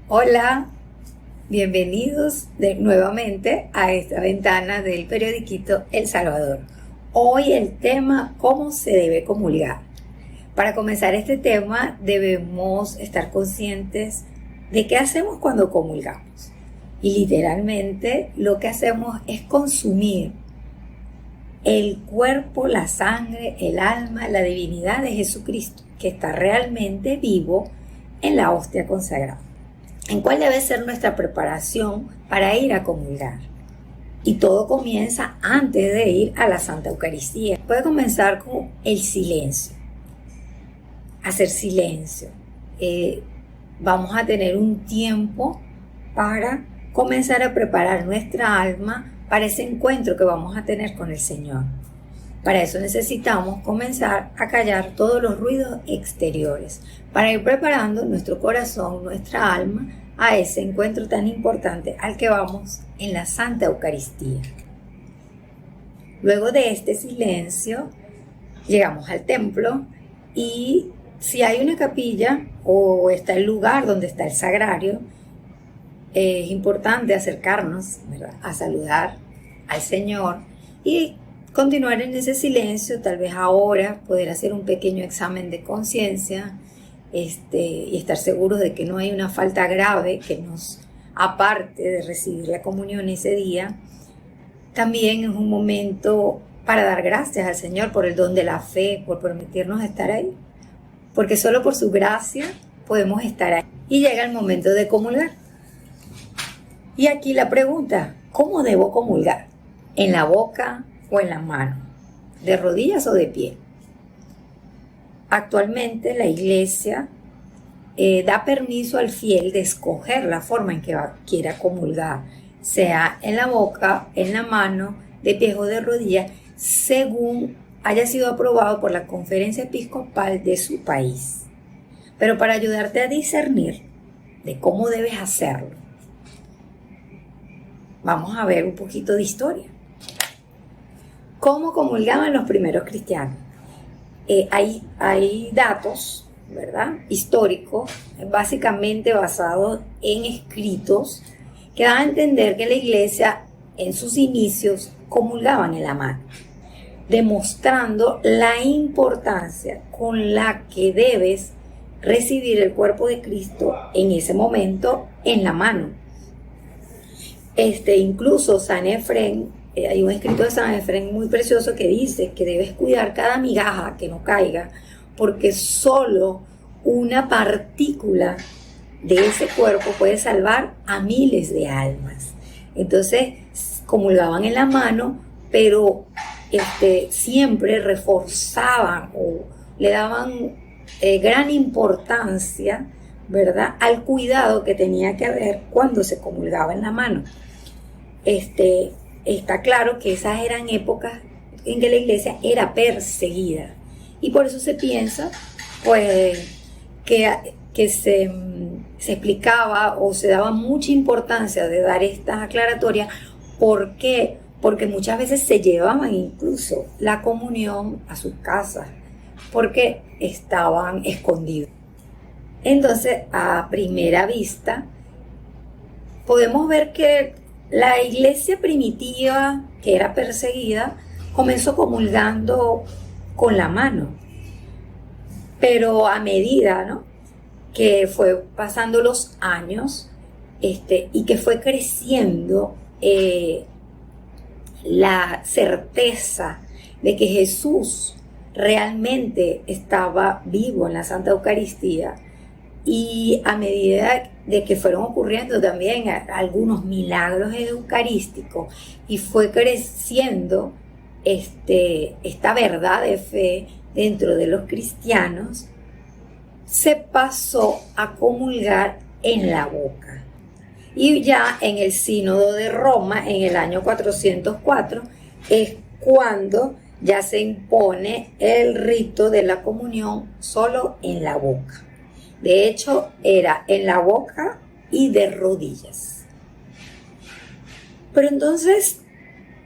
Hola, bienvenidos nuevamente a esta ventana del periodiquito El Salvador. Hoy el tema, ¿cómo se debe comulgar? Para comenzar este tema debemos estar conscientes de qué hacemos cuando comulgamos. Y literalmente lo que hacemos es consumir el cuerpo, la sangre, el alma, la divinidad de Jesucristo, que está realmente vivo en la hostia consagrada. ¿En cuál debe ser nuestra preparación para ir a comulgar? Y todo comienza antes de ir a la Santa Eucaristía. Puede comenzar con el silencio. Hacer silencio. Vamos a tener un tiempo para comenzar a preparar nuestra alma para ese encuentro que vamos a tener con el Señor. Para eso necesitamos comenzar a callar todos los ruidos exteriores, para ir preparando nuestro corazón, nuestra alma, a ese encuentro tan importante al que vamos en la Santa Eucaristía. Luego de este silencio, llegamos al templo y si hay una capilla o está el lugar donde está el sagrario, es importante acercarnos, ¿verdad?, a saludar al Señor y continuar en ese silencio, tal vez ahora poder hacer un pequeño examen de conciencia y estar seguros de que no hay una falta grave que nos aparte de recibir la comunión ese día. También es un momento para dar gracias al Señor por el don de la fe, por permitirnos estar ahí, porque solo por su gracia podemos estar ahí. Y llega el momento de comulgar. Y aquí la pregunta, ¿cómo debo comulgar? ¿En la boca o en la mano? ¿De rodillas o de pie? Actualmente la Iglesia da permiso al fiel de escoger la forma en que quiera comulgar, sea en la boca, en la mano, de pie o de rodillas, según haya sido aprobado por la Conferencia Episcopal de su país. Pero para ayudarte a discernir de cómo debes hacerlo, vamos a ver un poquito de historia. ¿Cómo comulgaban los primeros cristianos? Hay datos, ¿verdad?, históricos, básicamente basados en escritos que dan a entender que la Iglesia en sus inicios comulgaban en la mano, demostrando la importancia con la que debes recibir el cuerpo de Cristo en ese momento en la mano. Incluso San Efrén, hay un escrito de San Efrén muy precioso que dice que debes cuidar cada migaja que no caiga, porque solo una partícula de ese cuerpo puede salvar a miles de almas. Entonces, comulgaban en la mano, pero siempre reforzaban o le daban gran importancia, ¿verdad?, al cuidado que tenía que haber cuando se comulgaba en la mano. Está claro que esas eran épocas en que la Iglesia era perseguida y por eso se piensa pues que se explicaba o se daba mucha importancia de dar estas aclaratorias. ¿Por qué? Porque muchas veces se llevaban incluso la comunión a sus casas porque estaban escondidos. Entonces, a primera vista, podemos ver que la Iglesia primitiva, que era perseguida, comenzó comulgando con la mano. Pero a medida, ¿no?, que fue pasando los años y que fue creciendo la certeza de que Jesús realmente estaba vivo en la Santa Eucaristía, y a medida de que fueron ocurriendo también algunos milagros eucarísticos y fue creciendo esta verdad de fe dentro de los cristianos, se pasó a comulgar en la boca. Y ya en el Sínodo de Roma, en el año 404, es cuando ya se impone el rito de la comunión solo en la boca. De hecho, era en la boca y de rodillas. Pero entonces,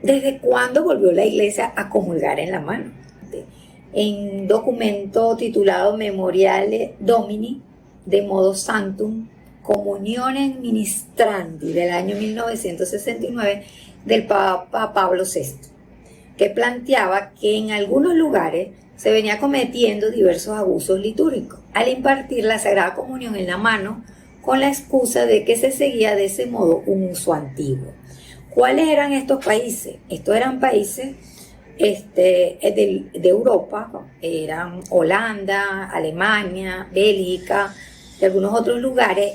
¿desde cuándo volvió la Iglesia a comulgar en la mano? En documento titulado Memoriale Domini de Modo Sanctum Comuniones Ministrandi del año 1969 del Papa Pablo VI, que planteaba que en algunos lugares se venía cometiendo diversos abusos litúrgicos al impartir la Sagrada Comunión en la mano con la excusa de que se seguía de ese modo un uso antiguo. ¿Cuáles eran estos países? Estos eran países de Europa, eran Holanda, Alemania, Bélgica y algunos otros lugares.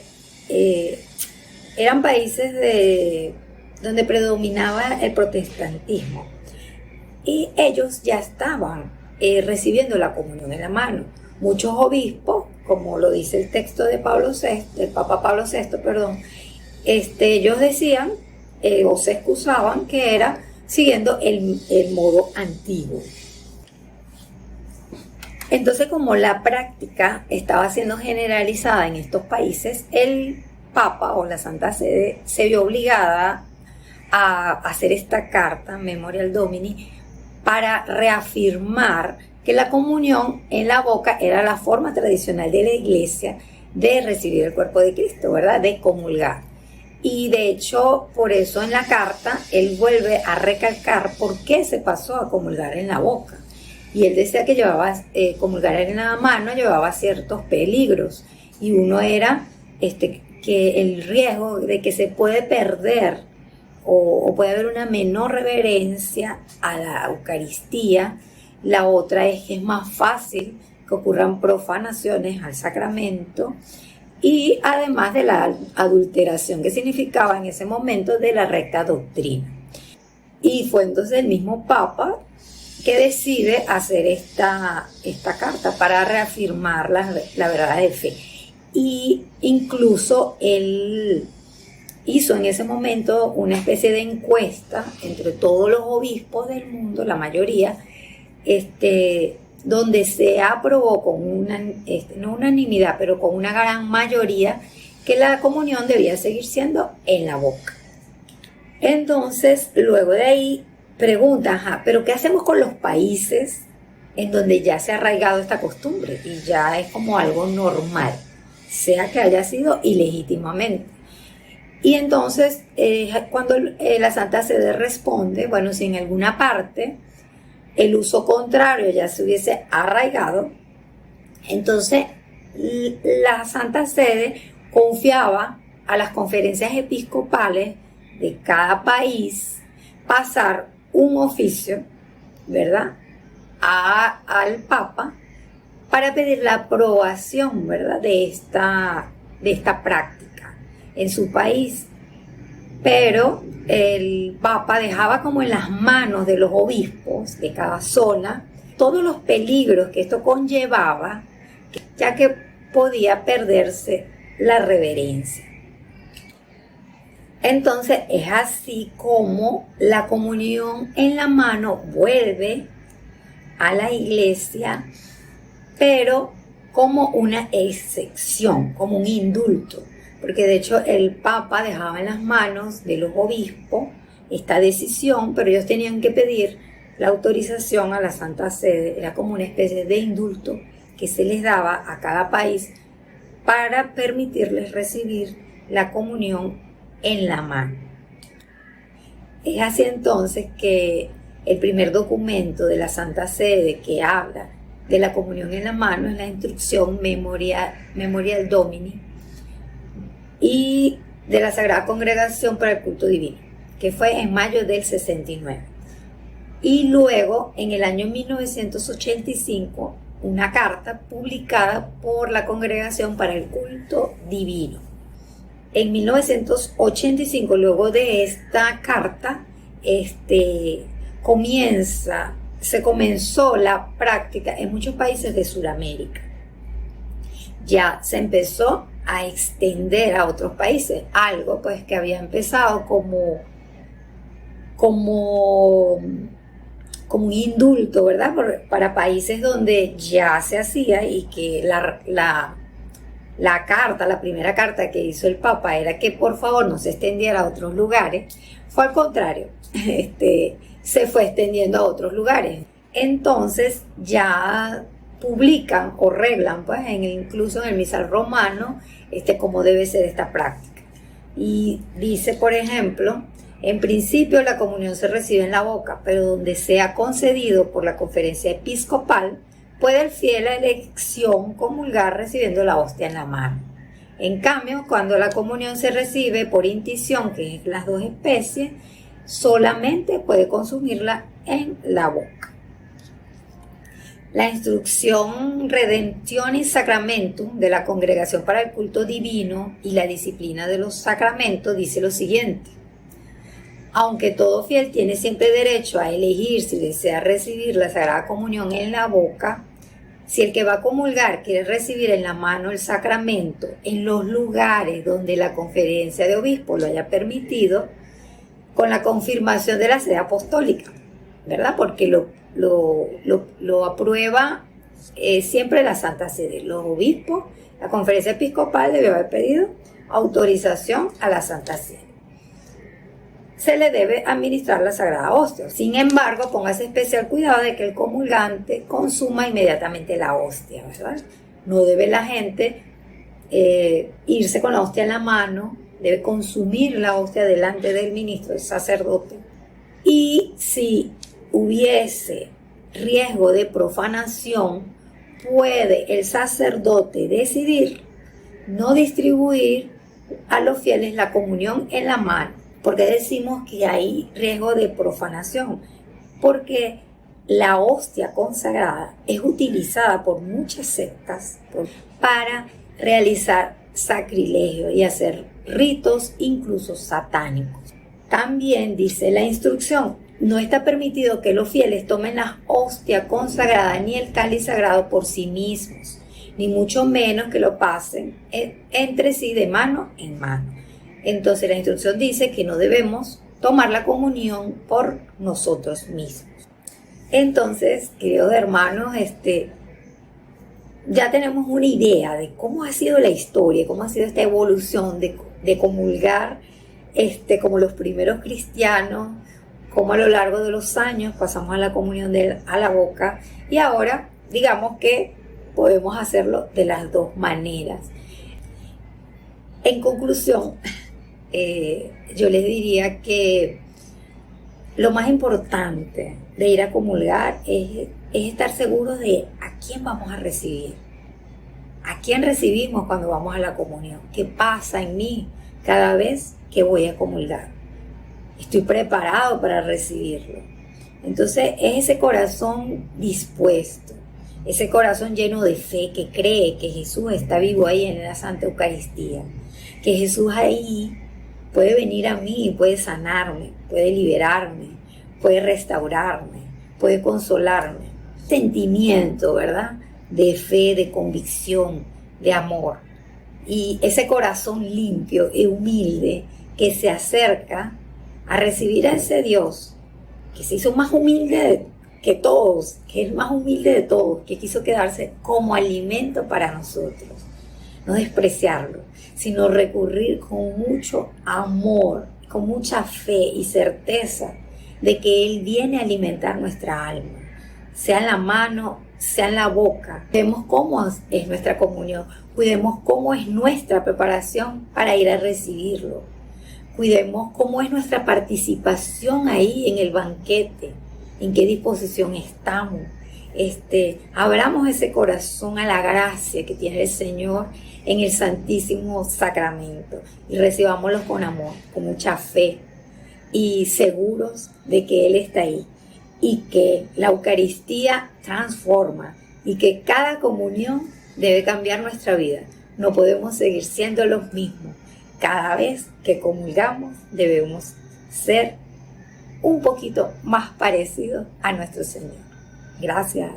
Eran países donde predominaba el protestantismo y ellos ya estaban recibiendo la comunión en la mano. Muchos obispos, como lo dice el texto de Pablo VI, del Papa Pablo VI, perdón, ellos decían o se excusaban que era siguiendo el modo antiguo. Entonces, como la práctica estaba siendo generalizada en estos países, el Papa o la Santa Sede se vio obligada a hacer esta carta, Memorial Domini, para reafirmar que la comunión en la boca era la forma tradicional de la Iglesia de recibir el cuerpo de Cristo, ¿verdad? De comulgar. Y de hecho, por eso en la carta, él vuelve a recalcar por qué se pasó a comulgar en la boca. Y él decía que comulgar en la mano llevaba ciertos peligros. Y uno era que el riesgo de que se puede perder o puede haber una menor reverencia a la Eucaristía. La otra es que es más fácil que ocurran profanaciones al sacramento. Y además de la adulteración que significaba en ese momento de la recta doctrina. Y fue entonces el mismo Papa que decide hacer esta carta para reafirmar la verdad de fe. Y incluso él hizo en ese momento una especie de encuesta entre todos los obispos del mundo, la mayoría, donde se aprobó con no unanimidad, pero con una gran mayoría, que la comunión debía seguir siendo en la boca. Entonces, luego de ahí, preguntan, ¿pero qué hacemos con los países en donde ya se ha arraigado esta costumbre y ya es como algo normal, sea que haya sido ilegítimamente? Y entonces, cuando la Santa Sede responde, bueno, si en alguna parte el uso contrario ya se hubiese arraigado, entonces la Santa Sede confiaba a las conferencias episcopales de cada país pasar un oficio, ¿verdad?, al Papa para pedir la aprobación, ¿verdad?, de esta práctica en su país. Pero el Papa dejaba como en las manos de los obispos de cada zona todos los peligros que esto conllevaba, ya que podía perderse la reverencia. Entonces es así como la comunión en la mano vuelve a la Iglesia, pero como una excepción, como un indulto. Porque de hecho el Papa dejaba en las manos de los obispos esta decisión, pero ellos tenían que pedir la autorización a la Santa Sede. Era como una especie de indulto que se les daba a cada país para permitirles recibir la comunión en la mano. Es así entonces que el primer documento de la Santa Sede que habla de la comunión en la mano es la instrucción Memorial Domini y de la Sagrada Congregación para el Culto Divino, que fue en mayo del 69. Y luego, en el año 1985, una carta publicada por la Congregación para el Culto Divino. En 1985, luego de esta carta, se comenzó la práctica en muchos países de Sudamérica. Ya se empezó a extender a otros países, algo pues que había empezado como un indulto, ¿verdad?, para países donde ya se hacía, y que la primera carta que hizo el Papa era que por favor no se extendiera a otros lugares. Fue al contrario, se fue extendiendo a otros lugares. Entonces ya publican o reglan, pues, incluso en el misal romano, cómo debe ser esta práctica. Y dice, por ejemplo, en principio la comunión se recibe en la boca, pero donde sea concedido por la conferencia episcopal, puede el fiel a elección comulgar recibiendo la hostia en la mano. En cambio, cuando la comunión se recibe por intición, que es las dos especies, solamente puede consumirla en la boca. La instrucción Redemptionis Sacramentum de la Congregación para el Culto Divino y la disciplina de los sacramentos dice lo siguiente: aunque todo fiel tiene siempre derecho a elegir si desea recibir la Sagrada Comunión en la boca, si el que va a comulgar quiere recibir en la mano el sacramento en los lugares donde la conferencia de obispos lo haya permitido, con la confirmación de la sede apostólica, ¿verdad? Porque lo aprueba siempre la Santa Sede. Los obispos, la conferencia episcopal debe haber pedido autorización a la Santa Sede. Se le debe administrar la Sagrada Hostia. Sin embargo, póngase especial cuidado de que el comulgante consuma inmediatamente la hostia, ¿verdad? No debe la gente irse con la hostia en la mano, debe consumir la hostia delante del ministro, del sacerdote. Y si hubiese riesgo de profanación, puede el sacerdote decidir no distribuir a los fieles la comunión en la mano. ¿Por qué decimos que hay riesgo de profanación? Porque la hostia consagrada es utilizada por muchas sectas para realizar sacrilegio y hacer ritos incluso satánicos. También dice la instrucción: no está permitido que los fieles tomen la hostia consagrada ni el cáliz sagrado por sí mismos, ni mucho menos que lo pasen entre sí de mano en mano. Entonces la instrucción dice que no debemos tomar la comunión por nosotros mismos. Entonces, queridos hermanos, ya tenemos una idea de cómo ha sido la historia, cómo ha sido esta evolución de comulgar, como los primeros cristianos, cómo a lo largo de los años pasamos a la comunión a la boca, y ahora digamos que podemos hacerlo de las dos maneras. En conclusión, yo les diría que lo más importante de ir a comulgar es estar seguros de a quién vamos a recibir, a quién recibimos cuando vamos a la comunión, qué pasa en mí cada vez que voy a comulgar. Estoy preparado para recibirlo. Entonces es ese corazón dispuesto, ese corazón lleno de fe que cree que Jesús está vivo ahí en la Santa Eucaristía, que Jesús ahí puede venir a mí, puede sanarme, puede liberarme, puede restaurarme, puede consolarme. Sentimiento, ¿verdad? De fe, de convicción, de amor. Y ese corazón limpio y humilde que se acerca a recibir a ese Dios que se hizo más humilde que todos, que es el más humilde de todos, que quiso quedarse como alimento para nosotros. No despreciarlo, sino recurrir con mucho amor, con mucha fe y certeza de que Él viene a alimentar nuestra alma, sea en la mano, sea en la boca. Cuidemos cómo es nuestra comunión, cuidemos cómo es nuestra preparación para ir a recibirlo, cuidemos cómo es nuestra participación ahí en el banquete, en qué disposición estamos. Abramos ese corazón a la gracia que tiene el Señor en el Santísimo Sacramento y recibámoslo con amor, con mucha fe y seguros de que Él está ahí y que la Eucaristía transforma y que cada comunión debe cambiar nuestra vida. No podemos seguir siendo los mismos. Cada vez que comulgamos debemos ser un poquito más parecidos a nuestro Señor. Gracias.